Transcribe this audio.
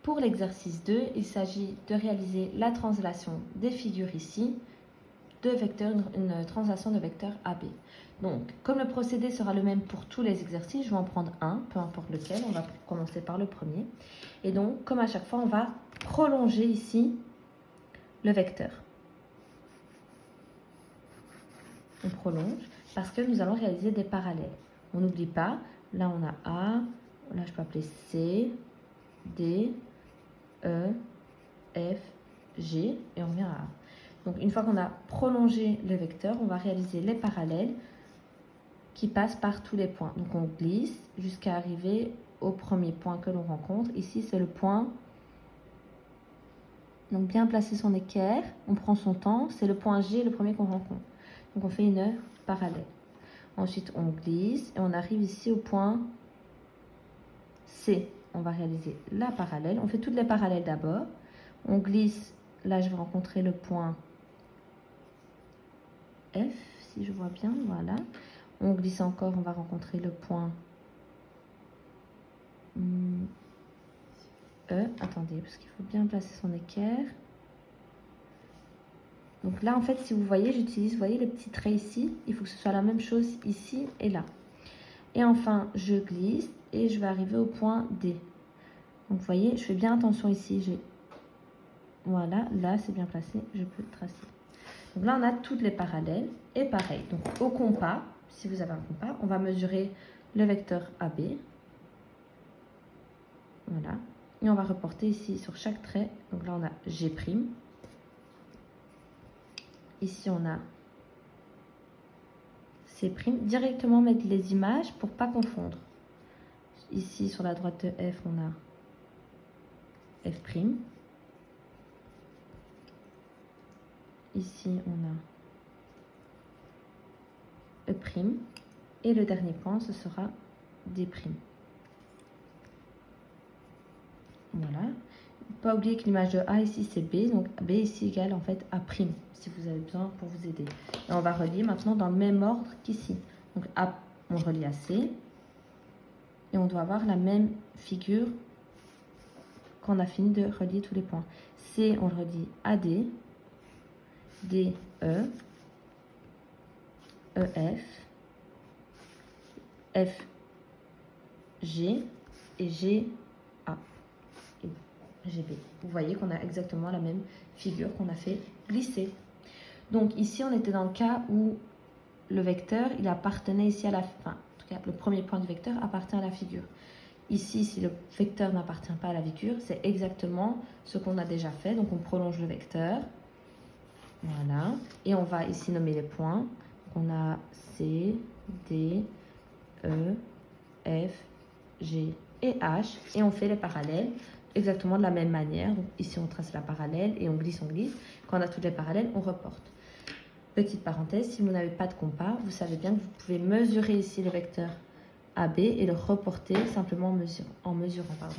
pour l'exercice 2, il s'agit de réaliser la translation des figures ici, de vecteurs, une translation de vecteur AB. Donc, comme le procédé sera le même pour tous les exercices, je vais en prendre un, peu importe lequel, on va commencer par le premier. Et donc, comme à chaque fois, on va prolonger ici le vecteur. On prolonge parce que nous allons réaliser des parallèles. On n'oublie pas, là on a A, là je peux appeler C, D, E, F, G et on revient à A. Donc une fois qu'on a prolongé le vecteur, on va réaliser les parallèles qui passent par tous les points. Donc on glisse jusqu'à arriver au premier point que l'on rencontre. Ici c'est le point. Donc bien placer son équerre, on prend son temps, c'est le point G, le premier qu'on rencontre. Donc on fait une parallèle. Ensuite on glisse et on arrive ici au point C. On va réaliser la parallèle. On fait toutes les parallèles d'abord. On glisse, là je vais rencontrer le point F, si je vois bien, voilà. On glisse encore, on va rencontrer le point E. Attendez, parce qu'il faut bien placer son équerre. Donc là, en fait, si vous voyez, j'utilise, vous voyez les petits traits ici. Il faut que ce soit la même chose ici et là. Et enfin, je glisse et je vais arriver au point D. Donc, vous voyez, je fais bien attention ici. Voilà, là, c'est bien placé, je peux tracer. Donc là, on a toutes les parallèles. Et pareil, donc au compas, si vous avez un compas, on va mesurer le vecteur AB. Voilà. Et on va reporter ici sur chaque trait. Donc là, on a G'. Ici, on a C'. Directement mettre les images pour ne pas confondre. Ici, sur la droite de F, on a F'. Ici, on a E'. Et le dernier point, ce sera D'. Voilà. Pas oublier que l'image de A ici, c'est B. Donc, B ici égale en fait A', si vous avez besoin pour vous aider. Et on va relier maintenant dans le même ordre qu'ici. Donc, A, on relie à C. Et on doit avoir la même figure quand on a fini de relier tous les points. C, on le relie à D. D, E. E, F. F, G. Et G, A. Et GB. Vous voyez qu'on a exactement la même figure qu'on a fait glisser. Donc ici, on était dans le cas où le vecteur, il appartenait ici à la... Enfin, en tout cas, le premier point du vecteur appartient à la figure. Ici, si le vecteur n'appartient pas à la figure, c'est exactement ce qu'on a déjà fait. Donc on prolonge le vecteur. Voilà. Et on va ici nommer les points. On a C, D, E, F, G et H. Et on fait les parallèles exactement de la même manière. Donc ici, on trace la parallèle et on glisse, on glisse. Quand on a toutes les parallèles, on reporte. Petite parenthèse, si vous n'avez pas de compas, vous savez bien que vous pouvez mesurer ici le vecteur AB et le reporter simplement en mesurant. Pardon.